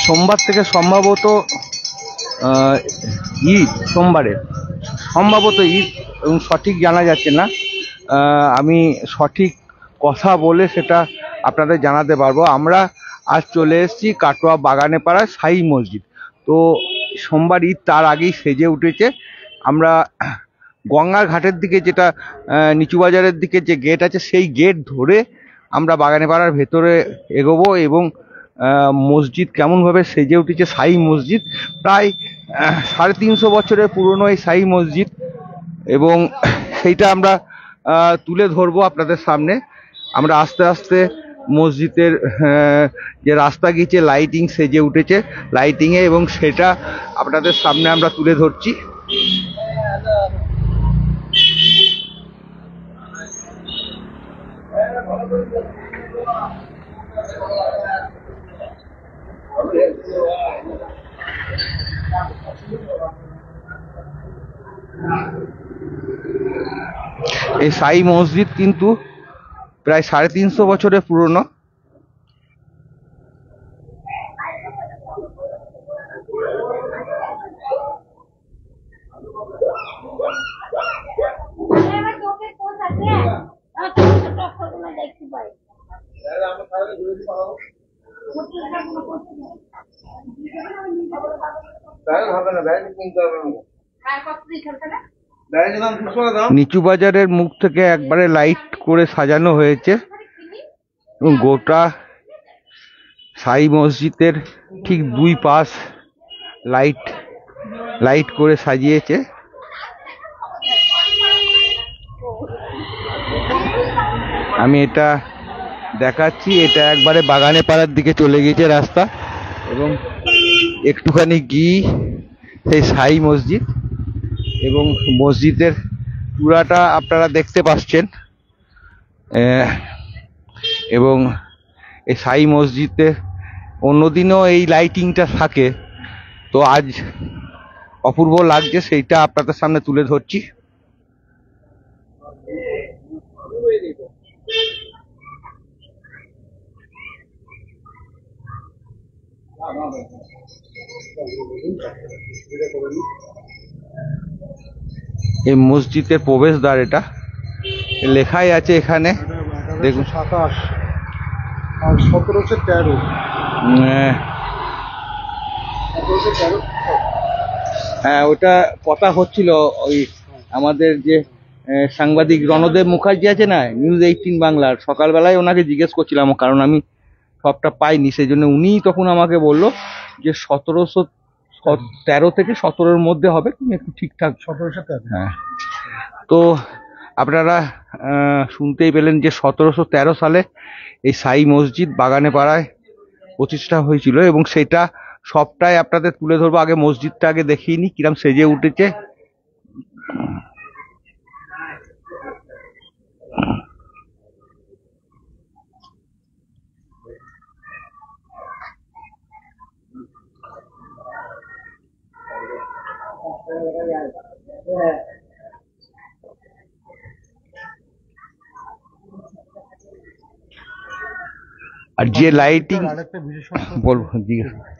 সোমবার থেকে সম্ভবত ঈদ, সোমবারে সম্ভবত ঈদ, এবং সঠিক জানা যাচ্ছে না। আমি সঠিক কথা বলে সেটা আপনাদের জানাতে পারবো। আমরা আজ চলে এসেছি কাটোয়া বাগানেপাড়া সাই মসজিদ। তো সোমবার ঈদ, তার আগেই সেজে উঠেছে। আমরা গঙ্গার ঘাটের দিকে, যেটা নিচু বাজারের দিকে যে গেট আছে, সেই গেট ধরে আমরা বাগানেপাড়ার ভেতরে এগোবো এবং মসজিদ কেমনভাবে সেজে উঠেছে, সাই মসজিদ প্রায় 350 বছরের পুরনো এই সাই মসজিদ, এবং সেইটা আমরা তুলে ধরবো আপনাদের সামনে। আমরা আস্তে আস্তে মসজিদের যে রাস্তা গিয়েছে, লাইটিং সেজে উঠেছে লাইটিংয়ে, এবং সেটা আপনাদের সামনে আমরা তুলে ধরছি। এই সাই মসজিদ কিন্তু প্রায় 350 বছরের পুরনো। নিচু বাজারের মুখ থেকে একবারে লাইট করে সাজানো হয়েছে, এবং গোটা সাই মসজিদের ঠিক দুই পাশ লাইট করে সাজিয়েছে। আমি এটা দেখাচ্ছি, এটা একবারে বাগানেপাড়ার দিকে চলে গিয়েছে রাস্তা, এবং একটুখানি গিয়ে সেই সাই মসজিদ, এবং মসজিদের চূড়াটা আপনারা দেখতে পাচ্ছেন। এবং এই সাই মসজিদে অন্যদিনও এই লাইটিংটা থাকে, তো আজ অপূর্ব লাগছে, সেইটা আপনাদের সামনে তুলে ধরছি। এই মসজিদের প্রবেশদ্বার, এটা লেখাই আছে এখানে, দেখুন 27 আর 1713। হ্যাঁ, ওটা কথা হচ্ছিল। ওই আমাদের যে সাংবাদিক রণদেব মুখার্জি আছে না, নিউজ 18 বাংলার, সকালবেলায় ওনাকে জিজ্ঞেস করছিলাম, কারণ আমি সবটা পাইনি, সেই জন্য উনিই তখন আমাকে বললো যে 1713 থেকে 17-র মধ্যে হবে। তুমি একটু ঠিকঠাক 1713। হ্যাঁ, তো আপনারা শুনতেই পেলেন যে 1713 সালে এই সাই মসজিদ বাগানেপাড়ায় প্রতিষ্ঠা হয়েছিল, এবং সেটা সবটাই আপনাদের তুলে ধরবো। আগে মসজিদটা আগে দেখিয়ে নি কিরম সেজে উঠেছে। আর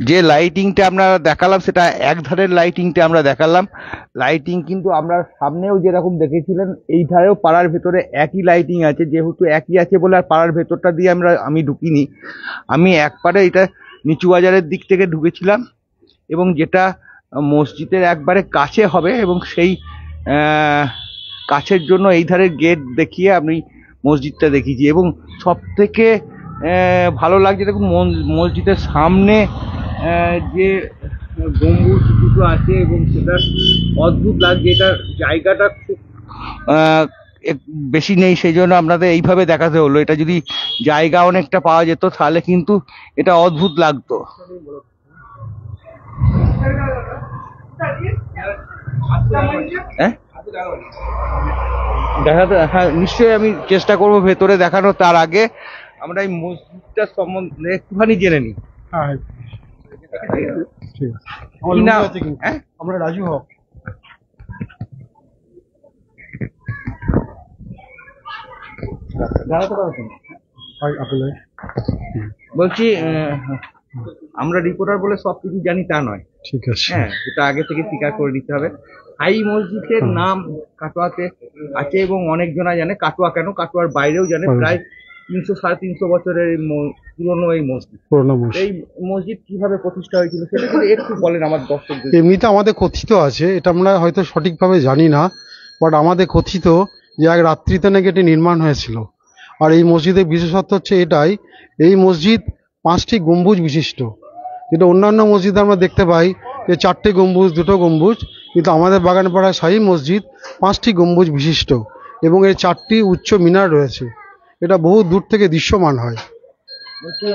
যে লাইটিংটা আমরা দেখালাম, সেটা এক ধারের লাইটিংটা আমরা দেখালাম। লাইটিং কিন্তু আমরা সামনেও যেরকম দেখেছিলেন, এই ধারেও পাড়ার ভেতরে একই লাইটিং আছে। যেহেতু একই আছে বলে আর পাড়ার ভেতরটা দিয়ে আমি ঢুকিনি, আমি একবারে এটা নিচু বাজারের দিক থেকে ঢুকেছিলাম, এবং যেটা মসজিদের একবারে কাছে হবে, এবং সেই কাছের জন্য এই ধারের গেট দেখিয়ে আমি মসজিদটা দেখিয়েছি। এবং সব থেকে ভালো লাগছে, দেখুন মসজিদের সামনে যে গম্বুজ দুটো আছে, এবং সেটা অদ্ভুত লাগছে। এটা জায়গাটা খুব বেশি নেই, সেই জন্য আপনাদের এইভাবে দেখাতে হলো। এটা যদি জায়গা অনেকটা পাওয়া যেত, তাহলে কিন্তু এটা অদ্ভুত লাগতো। দেখাতে, হ্যাঁ নিশ্চয়ই আমি চেষ্টা করবো ভেতরে দেখানো। তার আগে আমরা এই মসজিদটার সম্বন্ধে একটুখানি জেনে নিই। আমরা রাজু হক। আপেলে। বলছি আমরা রিপোর্টার বলে সব কিছু জানি তা নয়, ঠিক আছে। হ্যাঁ, এটা আগে থেকে স্বীকার করে নিতে হবে। হাই মসজিদের নাম কাটোয়াতে আছে এবং অনেকজনা জানে। কাটোয়া কেন, কাটোয়ার বাইরেও জানে। প্রায় 300-350 বছরের পুরনো এই মসজিদ। এই মসজিদ কিভাবে প্রতিষ্ঠা হয়েছিল সেটা যদি একটু বলেন আমার দর্শকদের। এমনিতে আমাদের কথিত আছে, এটা আমরা হয়তো সঠিকভাবে জানি না, বাট আমাদের কথিত যে এক রাত্রিতে নাকি এটি নির্মাণ হয়েছিল। আর এই মসজিদের বিশেষত্ব হচ্ছে এটাই, এই মসজিদ 5টি গম্বুজ বিশিষ্ট, যেটা অন্যান্য মসজিদে আমরা দেখতে পাই যে 4টে গম্বুজ, 2টো গম্বুজ, কিন্তু আমাদের বাগানপাড়া শাহী মসজিদ 5টি গম্বুজ বিশিষ্ট এবং এর 4টি উচ্চ মিনার রয়েছে। এটা বহু দূর থেকে দৃশ্যমান হয়। বলছি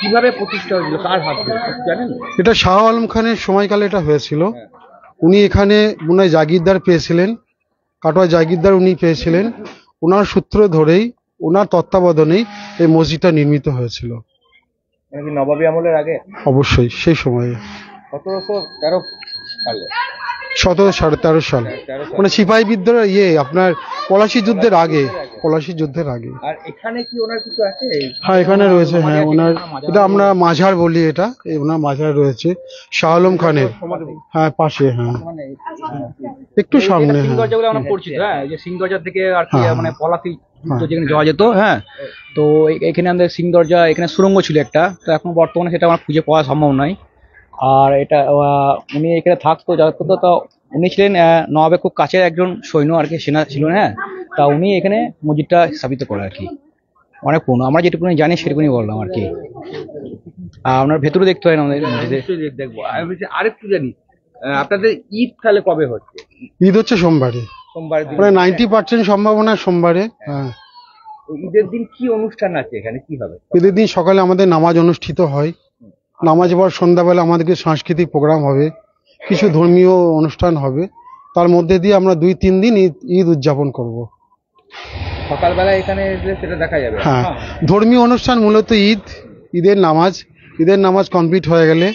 কিভাবে প্রতিষ্ঠা হয়েছিল, কার হাত ধরে জানেন? এটা শাহ আলম খানের সময়কালে এটা হয়েছিল। উনি এখানে মনে হয় জাগিরদার পেয়েছিলেন, কাটোয়া জাগিরদার উনি পেয়েছিলেন। ওনার সূত্র ধরেই, ওনার তত্ত্বাবধানেই এই মসজিদটা নির্মিত হয়েছিল। নবাবী আমলের আগে? অবশ্যই সেই সময়ে 1713 সালে। 1713 সাল, মানে সিপাহী বিদ্রোহ আপনার পলাশী যুদ্ধের আগে, পলাশী যুদ্ধের আগে। আর এখানে কি ওনার কিছু আছে? হ্যাঁ, এখানে রয়েছে। হ্যাঁ, ওনার এটা আমরা মাঝার বলি, এটা ওনার মাঝার রয়েছে শাহ আলম খানের। হ্যাঁ, পাশে। হ্যাঁ, একটু সামনে। সিংদরজাগুলো আমরা পরিচিত, হ্যাঁ, যে সিংদরজা থেকে আর কি মানে পলাশী যুদ্ধ যেখানে যাওয়া যেত। হ্যাঁ, তো এখানে আমাদের সিংদরজা, এখানে সুড়ঙ্গ ছিল একটা, তো এখন বর্তমানে সেটা আমার খুঁজে পাওয়া সম্ভব নয়। আর এটা উনি এখানে থাকতো, তো উনি ছিলেন নবাবের খুব কাছের একজন সৈন্য আর কি, সেনা ছিল। হ্যাঁ, তা উনি এখানে মসজিদটা স্থাপিত করে আর কি। অনেক পুরনো, আমরা যেটুকুনি জানি সেটুকুনি বললাম আর কি। আপনার ভেতরে দেখতে হয় না আমাদের মসজিদে। দেখবো। আমি আরেকটু জানি, আপনাদের ঈদ তাহলে কবে হচ্ছে? ঈদ হচ্ছে সোমবারে, সোমবার। মানে 90% সম্ভাবনা সোমবারে। হ্যাঁ, ঈদের দিন কি অনুষ্ঠান আছে এখানে, কি হবে? ঈদের দিন সকালে আমাদের নামাজ অনুষ্ঠিত হয়। নামাজ পর সন্ধ্যাবেলা আমাদেরকে সাংস্কৃতিক প্রোগ্রাম হবে, কিছু ধর্মীয় অনুষ্ঠান হবে। তার মধ্যে দিয়ে আমরা 2-3 দিন ঈদ উদযাপন করব। সকালবেলা এখানে এসে সেটা দেখা যাবে। হ্যাঁ, ধর্মীয় অনুষ্ঠান মূলত ঈদের নামাজ কমপ্লিট হয়ে গেলে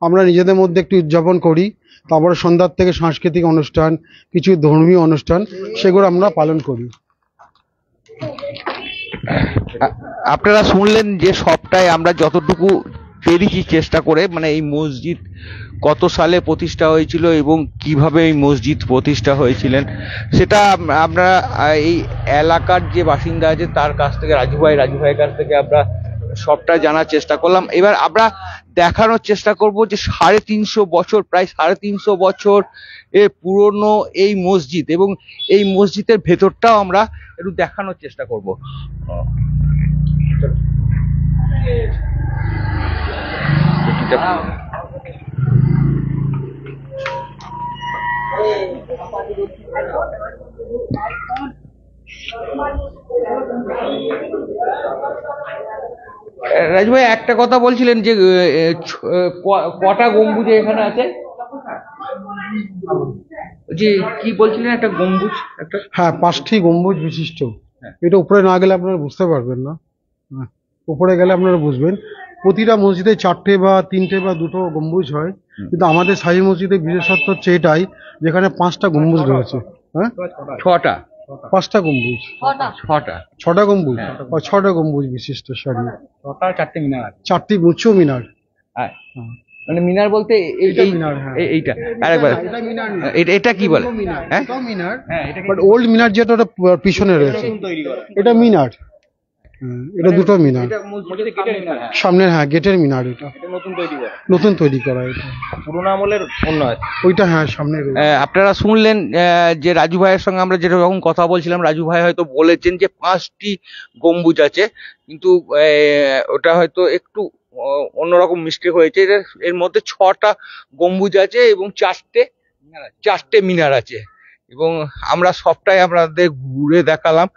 আমরা নিজেদের মধ্যে একটু উদযাপন করি। তারপরে সন্ধ্যার থেকে সাংস্কৃতিক অনুষ্ঠান, কিছু ধর্মীয় অনুষ্ঠান, সেগুলো আমরা পালন করি। আপনারা শুনলেন যে সবটাই আমরা যতটুকু পেরেছি চেষ্টা করে, মানে এই মসজিদ কত সালে প্রতিষ্ঠা হয়েছিল এবং কিভাবে এই মসজিদ প্রতিষ্ঠা হয়েছিলেন সেটা আমরা এই এলাকার যে বাসিন্দা আছে তার কাছ থেকে, রাজু ভাইয়ের কাছ থেকে আমরা সবটা জানার চেষ্টা করলাম। এবার আমরা দেখানোর চেষ্টা করব যে 350 বছর, প্রায় 350 বছর এর পুরনো এই মসজিদ এবং এই মসজিদের ভেতরটাও আমরা একটু দেখানোর চেষ্টা করব। রাজু ভাই, একটা কথা বলছিলেন যে কটা গম্বুজ এখানে আছে? যে কি বলছিলেন, একটা গম্বুজ একটা? হ্যাঁ, 5টি গম্বুজ বিশিষ্ট। এটা উপরে না গেলে আপনারা বুঝতে পারবেন না, উপরে গেলে আপনারা বুঝবেন। প্রতিটা মসজিদে 4টে বা 3টে বা 2টো গম্বুজ হয়, কিন্তু আমাদের শাহী মসজিদের বিশেষত্ব হচ্ছে এটাই, যেখানে 5টা গম্বুজ রয়েছে। হ্যাঁ, 6টা, 5টা গম্বুজ, 6টা গম্বুজ, 6টা গম্বুজ বিশিষ্ট। সরি, 6টা 4টে মিনার, 4টি উচ্চ মিনার। মানে মিনার বলতে এইটা আরেকবার, এটা কি বলে? হ্যাঁ, মিনার, বাট ওল্ড মিনার যেটা ওটা পিছনে রয়েছে, এটা মিনার। এটা 2টো মিনার সামনে। হ্যাঁ, গেটের মিনার। এটা নতুন তৈরি করা। এটা পুরোনো আমলের অন্য আছে ওইটা। হ্যাঁ, সামনে। আপনারা শুনলেন যে রাজু ভাইয়ের সঙ্গে আমরা যেরকম কথা বলছিলাম, রাজু ভাই হয়তো বলেছেন যে 5টি গম্বুজ আছে, কিন্তু ওটা হয়তো একটু অন্যরকম মিস্টেক হয়েছে। এর মধ্যে 6টা গম্বুজ আছে এবং 4টে মিনার আছে এবং আমরা সবটাই আপনাদের ঘুরে দেখালাম।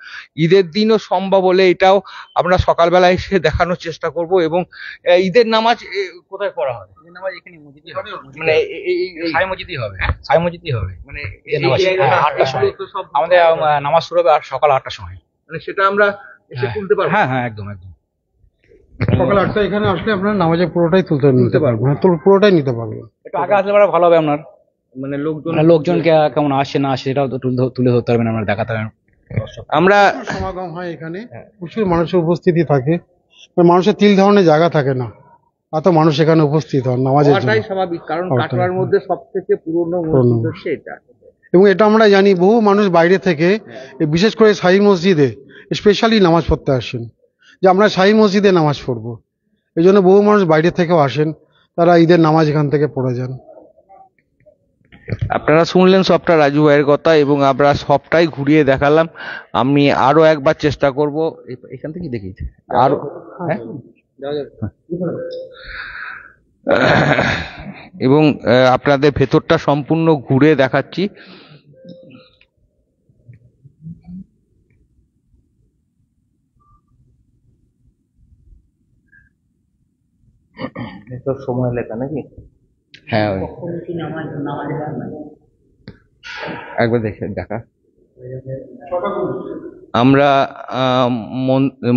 ঈদের দিনও সম্ভব হলে এটাও আমরা সকালবেলা এসে দেখানোর চেষ্টা করব। এবং ঈদের নামাজ কোথায় পড়া হবে? ঈদের নামাজ এখানে মসজিদে হবে, মানে সাই মসজিদই হবে। সাই মসজিদই হবে, মানে 8টার সময় আমাদের নামাজ শুরু হবে, আর সকাল 8টার সময়। মানে সেটা আমরা এসে তুলতে পারবো? হ্যাঁ হ্যাঁ, একদম একদম। সকাল 8টা এখানে আসলে আপনারা নামাজের পুরোটাই নিতে পারবেন। হ্যাঁ, পুরোটাই নিতে পারবেন। একটু আগে আসলে ভালো হবে আপনার, মানে লোকজন লোকজনকে কেমন আসে না আসে সেটাও তো তুলে ধরতে পারবেন, আমরা দেখাতে পারবেন আমরা প্রচুর সমাগম হয় এখানে, প্রচুর মানুষের উপস্থিতি থাকে, মানুষের তিল ধরনের জায়গা থাকে না, এত মানুষ এখানে উপস্থিত হন নামাজের জন্য। হওয়াটাই স্বাভাবিক, কারণ হওয়াটাই। কাটোয়ার মধ্যে সব থেকে পুরনো মসজিদ হচ্ছে এটা। এবং এটা আমরা জানি বহু মানুষ বাইরে থেকে, বিশেষ করে শাহী মসজিদে স্পেশালি নামাজ পড়তে আসেন, যে আমরা শাহী মসজিদে নামাজ পড়বো। এই জন্য বহু মানুষ বাইরে থেকেও আসেন, তারা ঈদের নামাজ এখান থেকে পড়ে যান। আপনারা শুনলেন সবটা রাজু ভাইয়ের কথা, এবং আমরা সবটাই ঘুরিয়ে দেখালাম। আমি আরো একবার চেষ্টা করব, এখান থেকে দেখিয়েছি আরো, হ্যাঁ এবং আপনাদের ভেতরটা সম্পূর্ণ ঘুরে দেখাচ্ছি। সময় লেখা নাকি? হ্যাঁ, একবার দেখা। আমরা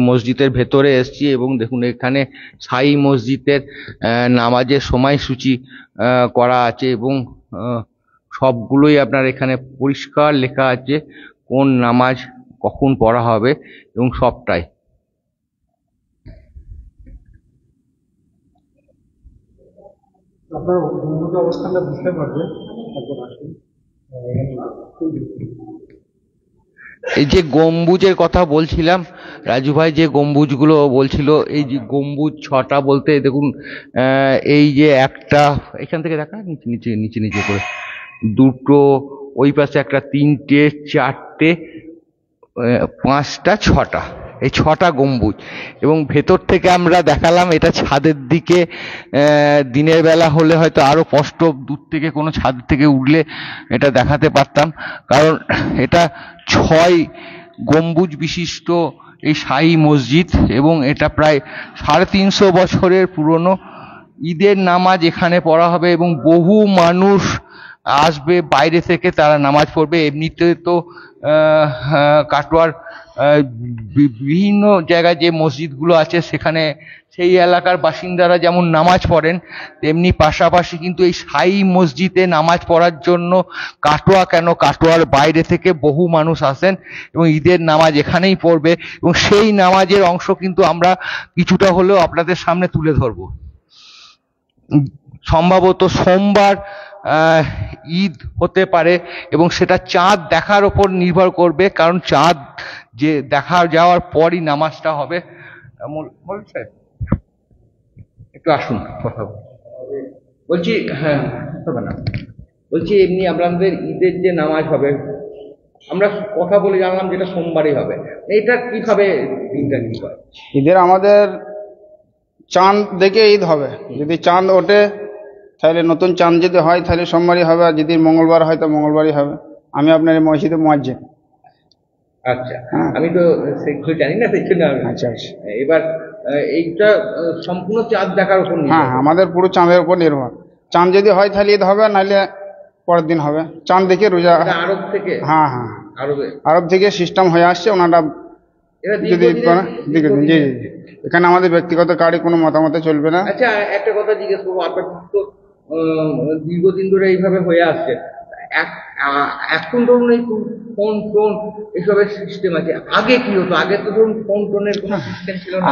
মসজিদের ভেতরে এসেছি, এবং দেখুন এখানে শাহী মসজিদের নামাজের সময়সূচি করা আছে, এবং সবগুলোই আপনার এখানে পরিষ্কার লেখা আছে কোন নামাজ কখন পড়া হবে, এবং সবটাই। আপনার অবস্থানটা বুঝতে পারবেন। এই যে গম্বুজের কথা বলছিলাম, রাজু ভাই যে গম্বুজগুলো বলছিল, এই যে গম্বুজ 6টা বলতে দেখুন, এই যে একটা এখান থেকে দেখা, নিচে নিচে নিচে নিচে করে 2টো, ওই পাশে একটা, 3টে, 4টে, 5টা, 6টা, এই 6টা গম্বুজ। এবং ভেতর থেকে আমরা দেখালাম, এটা ছাদের দিকে, দিনের বেলা হলে হয়তো আরো স্পষ্ট, দূর থেকে কোনো ছাদ থেকে উঠলে এটা দেখাতে পারতাম, কারণ এটা 6 গম্বুজ বিশিষ্ট এই শাহী মসজিদ, এবং এটা প্রায় 350 বছরের পুরনো। ঈদের নামাজ এখানে পড়া হবে, এবং বহু মানুষ আসবে বাইরে থেকে, তারা নামাজ পড়বে। এমনিতে তো কাটোয়ার বিভিন্ন জায়গায় যে মসজিদগুলো আছে, সেখানে সেই এলাকার বাসিন্দারা যেমন নামাজ পড়েন, তেমনি পাশাপাশি কিন্তু এই শাহী মসজিদে নামাজ পড়ার জন্য কাটোয়া কেন, কাটোয়ার বাইরে থেকে বহু মানুষ আসেন, এবং ঈদের নামাজ এখানেই পড়বে, এবং সেই নামাজের অংশ কিন্তু আমরা কিছুটা হলেও আপনাদের সামনে তুলে ধরব। সম্ভবত সোমবার ঈদ হতে পারে, এবং সেটা চাঁদ দেখার ওপর নির্ভর করবে, কারণ চাঁদ যে দেখা যাওয়ার পরই নামাজটা হবে। বলছে একটু আসুন কথা বলছি, হ্যাঁ হবে না, বলছি এমনি আপনাদের ঈদের যে নামাজ হবে, আমরা কথা বলে জানলাম যেটা সোমবারই হবে, এটা কিভাবে দিনটা কি হয়? ঈদের আমাদের চাঁদ দেখে ঈদ হবে। যদি চাঁদ ওঠে তাহলে নতুন চাঁদ যদি হয় তাহলে সোমবারই হবে, আর যদি মঙ্গলবার হয় তো মঙ্গলবারই হবে। আমি আপনার এই মসজিদে মুয়াজ্জিন। আচ্ছা, আমি তো সেগুলো জানি না, সেই জন্য আচ্ছা আচ্ছা, এবার এইটা সম্পূর্ণ চাঁদ দেখার উপর নির্ভর হ্যাঁ, আমাদের পুরো চাঁদের উপর নির্ভর। চাঁদ যদি হয় তাহলে ঈদ হবে, নাহলে পরের দিন হবে। চাঁদ দেখে রোজা। আরব থেকে? হ্যাঁ হ্যাঁ, আরবে, আরব থেকে সিস্টেম হয়ে আসছে, ওনারা যদি ঈদ করে। জি জি, এখানে আমাদের ব্যক্তিগত কার্ডে কোনো মতামতে চলবে না। আচ্ছা, একটা কথা জিজ্ঞেস করবো, আপনার তো দীর্ঘদিন ধরে এইভাবে হয়ে আসছে, এখন ধরুন এই ফোন এসবের সিস্টেম আছে, আগে কি হতো? আগে তো ধরুন ফোনের কোনো সিস্টেম ছিল না,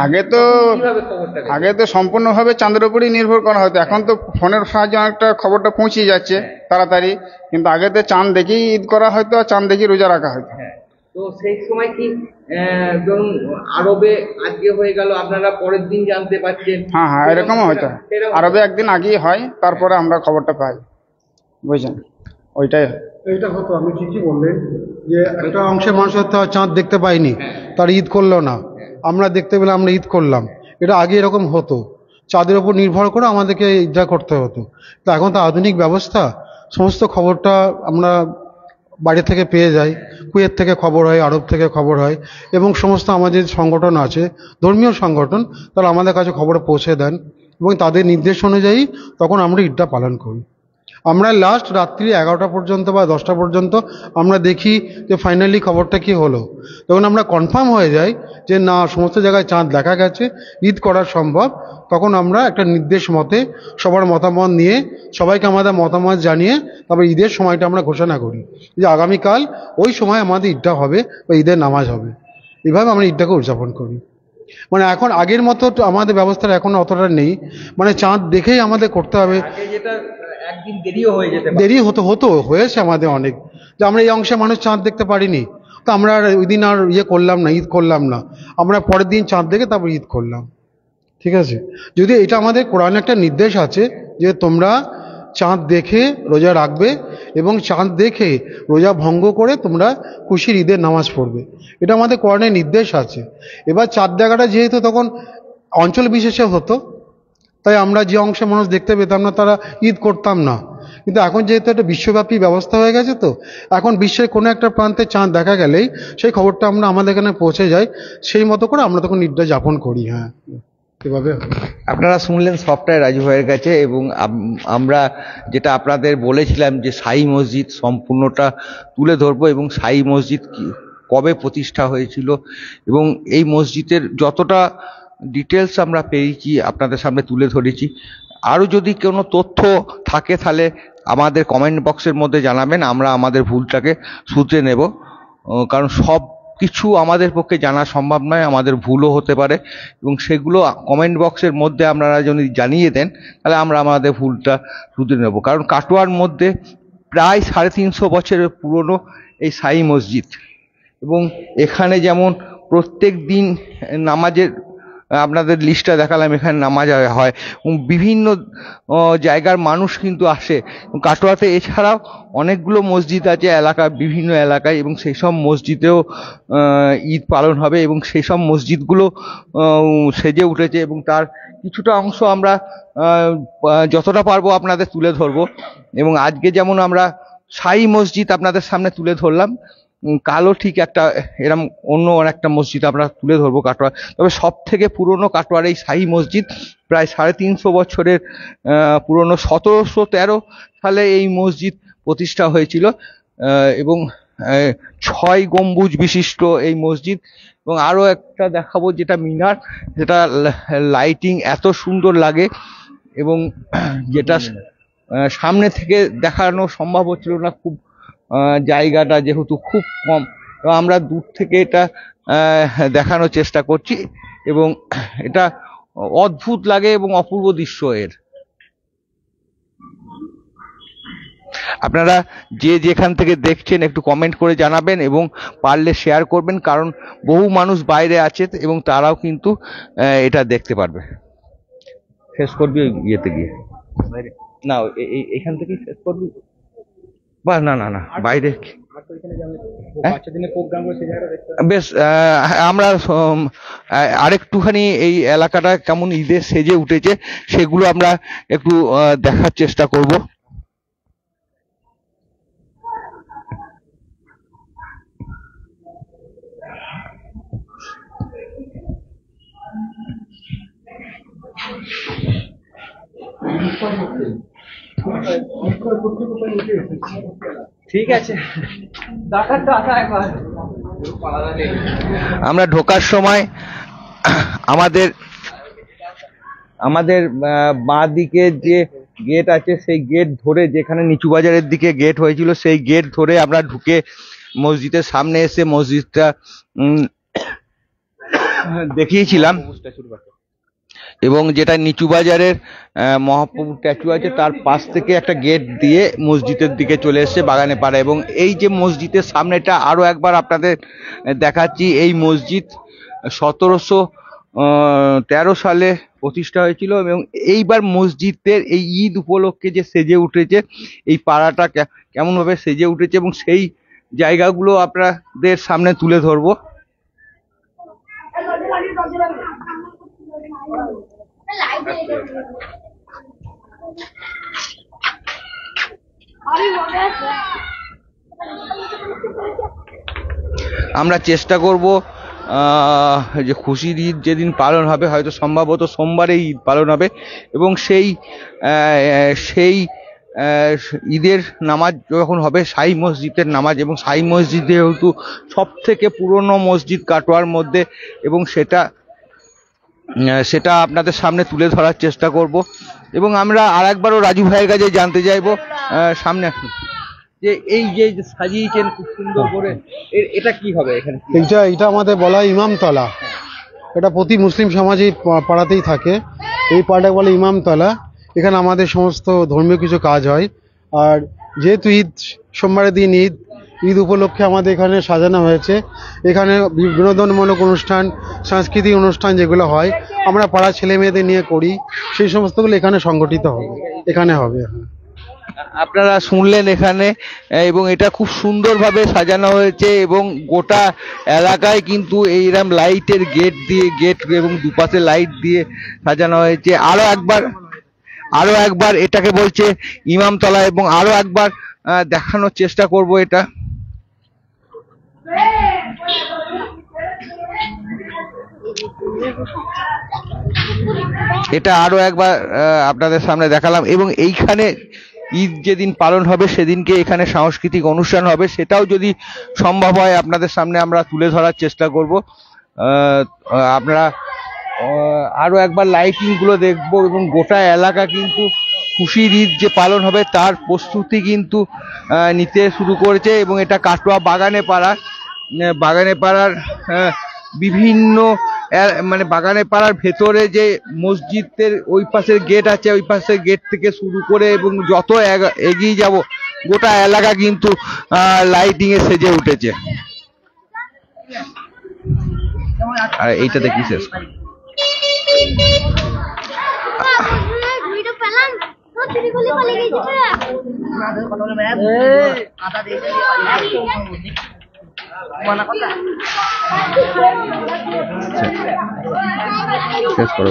আগে তো সম্পূর্ণভাবে চাঁদের উপরই নির্ভর করা হতো। এখন তো ফোনের সাহায্যে অনেকটা খবরটা পৌঁছে যাচ্ছে তাড়াতাড়ি, কিন্তু আগে তো চাঁদ দেখেই ঈদ করা হতো, আর চাঁদ দেখেই রোজা রাখা হতো। তো সেই সময় কি ধরুন আরবে আজকে হয়ে গেল, আপনারা পরের দিন জানতে পারছেন? হ্যাঁ হ্যাঁ, এরকমও হতো। আরবে একদিন আগেই হয়, তারপরে আমরা খবরটা পাই, বুঝছেন, ওইটাই হয়। এইটা হতো, আপনি ঠিকই বললেন, যে একটা অংশের মানুষ হয়তো চাঁদ দেখতে পাইনি, তার ঈদ করলো না, আমরা দেখতে পেলে আমরা ঈদ করলাম। এটা আগে এরকম হতো, চাঁদের উপর নির্ভর করে আমাদেরকে ঈদটা করতে হতো। তো এখন তো আধুনিক ব্যবস্থা, সমস্ত খবরটা আমরা বাইরে থেকে পেয়ে যাই, কুয়েত থেকে খবর হয়, আরব থেকে খবর হয়, এবং সমস্ত আমাদের সংগঠন আছে, ধর্মীয় সংগঠন, তারা আমাদের কাছে খবর পৌঁছে দেন, এবং তাদের নির্দেশ অনুযায়ী তখন আমরা ঈদটা পালন করি। আমরা লাস্ট রাত্রি 11টা পর্যন্ত বা 10টা পর্যন্ত আমরা দেখি যে ফাইনালি খবরটা কি হলো। তখন আমরা কনফার্ম হয়ে যাই যে না, সমস্ত জায়গায় চাঁদ দেখা গেছে, ঈদ করা সম্ভব। তখন আমরা একটা নির্দেশ মতে সবার মতামত নিয়ে, সবাইকে আমাদের মতামত জানিয়ে তারপর ঈদের সময়টা আমরা ঘোষণা করি যে আগামীকাল ওই সময় আমাদের ঈদটা হবে বা ঈদের নামাজ হবে। এইভাবে আমরা ঈদটাকে উদযাপন করি। মানে এখন আগের মতো তো আমাদের ব্যবস্থা এখন অতটা নেই, মানে চাঁদ দেখেই আমাদের করতে হবে। একদিন দেরিও হয়ে যেতে দেরি হয়েছে আমাদের অনেক, যে আমরা এই অংশে মানুষ চাঁদ দেখতে পারিনি, তো আমরা আর ওই দিন আর করলাম না, ঈদ করলাম না, আমরা পরের দিন চাঁদ দেখে তারপর ঈদ করলাম। ঠিক আছে, যদি এটা আমাদের কোরআনে একটা নির্দেশ আছে যে তোমরা চাঁদ দেখে রোজা রাখবে এবং চাঁদ দেখে রোজা ভঙ্গ করে তোমরা খুশির ঈদের নামাজ পড়বে, এটা আমাদের কোরআনে নির্দেশ আছে। এবার চাঁদ দেখাটা যেহেতু তখন অঞ্চল বিশেষে হতো, তাই আমরা যে অংশে মানুষ দেখতে পেতাম না তারা ঈদ করতাম না। কিন্তু এখন যেহেতু একটা বিশ্বব্যাপী ব্যবস্থা হয়ে গেছে, তো এখন বিশ্বের কোনো একটা প্রান্তে চাঁদ দেখা গেলেই সেই খবরটা আমরা আমাদের এখানে পৌঁছে যায়, সেই মতো করে আমরা তখন ঈদটা যাপন করি। হ্যাঁ, এভাবে। আপনারা শুনলেন সবটাই রাজু ভাইয়ের কাছে, এবং আমরা যেটা আপনাদের বলেছিলাম যে শাহী মসজিদ সম্পূর্ণটা তুলে ধরবো, এবং শাহী মসজিদ কবে প্রতিষ্ঠা হয়েছিল এবং এই মসজিদের যতটা ডিটেলস আমরা পেয়েছি আপনাদের সামনে তুলে ধরেছি। আরও যদি কোনো তথ্য থাকে তাহলে আমাদের কমেন্ট বক্সের মধ্যে জানাবেন, আমরা আমাদের ভুলটাকে শুধরে নেব। কারণ সব কিছু আমাদের পক্ষে জানা সম্ভব নয়, আমাদের ভুলও হতে পারে, এবং সেগুলো কমেন্ট বক্সের মধ্যে আপনারা যদি জানিয়ে দেন তাহলে আমরা আমাদের ভুলটা শুধরে নেব। কারণ কাটোয়ার মধ্যে প্রায় 350 বছরের পুরনো এই শাহী মসজিদ, এবং এখানে যেমন প্রত্যেক দিন নামাজের আপনাদের লিস্টটা দেখালাম, এখানে নামাজ হয় এবং বিভিন্ন জায়গার মানুষ কিন্তু আসে। কাটোয়াতে এছাড়াও অনেকগুলো মসজিদ আছে বিভিন্ন এলাকায়, এবং সেই সব মসজিদেও ঈদ পালন হবে এবং সেই সব মসজিদগুলো সেজে উঠেছে, এবং তার কিছুটা অংশ আমরা যতটা পারবো আপনাদের তুলে ধরবো। এবং আজকে যেমন আমরা শাহী মসজিদ আপনাদের সামনে তুলে ধরলাম, কালো ঠিক একটা এরম অন্য একটা মসজিদ আমরা তুলে ধরবো কাটোয়া। তবে সব থেকে পুরনো কাটোয়ার এই শাহী মসজিদ, প্রায় 350 বছরের পুরনো। 1713 সালে এই মসজিদ প্রতিষ্ঠা হয়েছিল, এবং 6 গম্বুজ বিশিষ্ট এই মসজিদ। এবং আরও একটা দেখাবো যেটা মিনার, যেটা লাইটিং এত সুন্দর লাগে, এবং যেটা সামনে থেকে দেখানো সম্ভব হচ্ছিল না, খুব জায়গাটা যেহেতু খুব কম, তো আমরা দূর থেকে এটা দেখানোর চেষ্টা করছি, এবং এটা অদ্ভুত লাগে এবং অপূর্ব দৃশ্য এর। আপনারা যে যেখান থেকে দেখছেন একটু কমেন্ট করে জানাবেন এবং পারলে শেয়ার করবেন, কারণ বহু মানুষ বাইরে আছে এবং তারাও কিন্তু এটা দেখতে পারবে। শেষ করবি ওই ইয়েতে গিয়ে, না এখান থেকেই শেষ করবি, বা না না না বাইরে বেশ। আমরা আরেকটুখানি এই এলাকাটা কেমন ঈদে সেজে উঠেছে সেগুলো আমরা একটু দেখার চেষ্টা করব। ঠিক আছে, আমরা ঢোকার সময় আমাদের বাঁ দিকে যে গেট আছে সেই গেট ধরে, যেখানে নিচু বাজারের দিকে গেট হয়েছিল সেই গেট ধরে আমরা ঢুকে মসজিদের সামনে এসে মসজিদটা দেখিয়েছিলাম, এবং যেটা নিচু বাজারের মহাপ্রভু স্ট্যাচু আছে তার পাশ থেকে একটা গেট দিয়ে মসজিদের দিকে চলে এসেছে বাগানে পাড়া। এবং এই যে মসজিদের সামনেটা আরো একবার আপনাদের দেখাচ্ছি, এই মসজিদ 1713 সালে প্রতিষ্ঠা হয়েছিল, এবং এইবার মসজিদের এই ঈদ উপলক্ষে যে সেজে উঠেছে এই পাড়াটা কেমন ভাবে সেজে উঠেছে, এবং সেই জায়গাগুলো আপনাদের সামনে তুলে ধরবো। আমরা চেষ্টা করব যে খুশির ঈদ যেদিন পালন হবে, হয়তো সম্ভবত সোমবারে ঈদ পালন হবে, এবং সেই ঈদের নামাজ যখন হবে শাহী মসজিদের নামাজ, এবং শাহী মসজিদ যেহেতু সব থেকে পুরনো মসজিদ কাটোয়ার মধ্যে, এবং সেটা আপনাদের সামনে তুলে ধরার চেষ্টা করব। এবং আমরা আরেকবারও রাজু ভাইয়ের কাছে জানতে চাইবো, সামনে আসুন, যে এই যে সাজিয়েছেন খুব সুন্দর করে, এটা কি হবে এখানে? এটা আমাদের বলা হয় ইমামতলা। এটা প্রতি মুসলিম সমাজে পাড়াতেই থাকে। এই পাড়াটাকে বলে ইমামতলা। এখানে আমাদের সমস্ত ধর্মীয় কিছু কাজ হয়। আর যেহেতু ঈদ সোমবারের দিন ঈদ উপলক্ষে আমাদের এখানে সাজানো হয়েছে। এখানে বিনোদনমূলক অনুষ্ঠান, সাংস্কৃতিক অনুষ্ঠান যেগুলো হয় আমরা পাড়ার ছেলে মেয়েদের নিয়ে করি, সেই সমস্তগুলো এখানে সংগঠিত হবে, এখানে হবে। আপনারা শুনলেন এখানে, এবং এটা খুব সুন্দরভাবে সাজানো হয়েছে, এবং গোটা এলাকায় কিন্তু এইরকম লাইটের গেট এবং দুপাশে লাইট দিয়ে সাজানো হয়েছে। আরো একবার এটাকে বলছে ইমামতলা, এবং আরো একবার দেখানোর চেষ্টা করব এটা। এটা আরো একবার আপনাদের সামনে দেখালাম, এবং এইখানে ঈদ যেদিন পালন হবে সেদিনকে এখানে সাংস্কৃতিক অনুষ্ঠান হবে, সেটাও যদি সম্ভব হয় আপনাদের সামনে আমরা তুলে ধরার চেষ্টা করব। আপনারা আরো একবার লাইটিং গুলো দেখবো, এবং গোটা এলাকা কিন্তু খুশির ঈদ যে পালন হবে তার প্রস্তুতি কিন্তু নিতে শুরু করেছে। এবং এটা কাটোয়া বাগানে পাড়ার বিভিন্ন মানে বাগানে পাড়ার ভেতরে যে মসজিদের ওই পাশের গেট আছে, ওই পাশের গেট থেকে শুরু করে এবং যত এগিয়ে যাব গোটা এলাকা কিন্তু লাইটিং এ সেজে উঠেছে। আর এইটাতে কি শেষ শেষ করো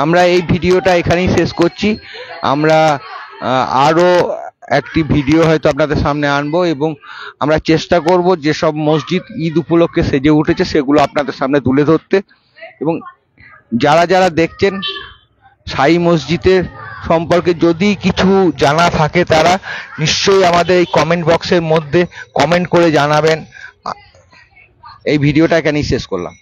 আমরা এই ভিডিওটা এখানেই শেষ করছি। আমরা আরো একটি ভিডিও হয়তো আপনাদের সামনে আনবো, এবং আমরা চেষ্টা করব যেসব মসজিদ ঈদ উপলক্ষে সেজে উঠেছে সেগুলো আপনাদের সামনে তুলে ধরতে। এবং যারা দেখছেন শাহী মসজিদের সম্পর্কে যদি কিছু জানা থাকে তারা নিশ্চয়ই আমাদের এই কমেন্ট বক্সের মধ্যে কমেন্ট করে জানাবেন। এই ভিডিওটা এখানেই শেষ করলাম।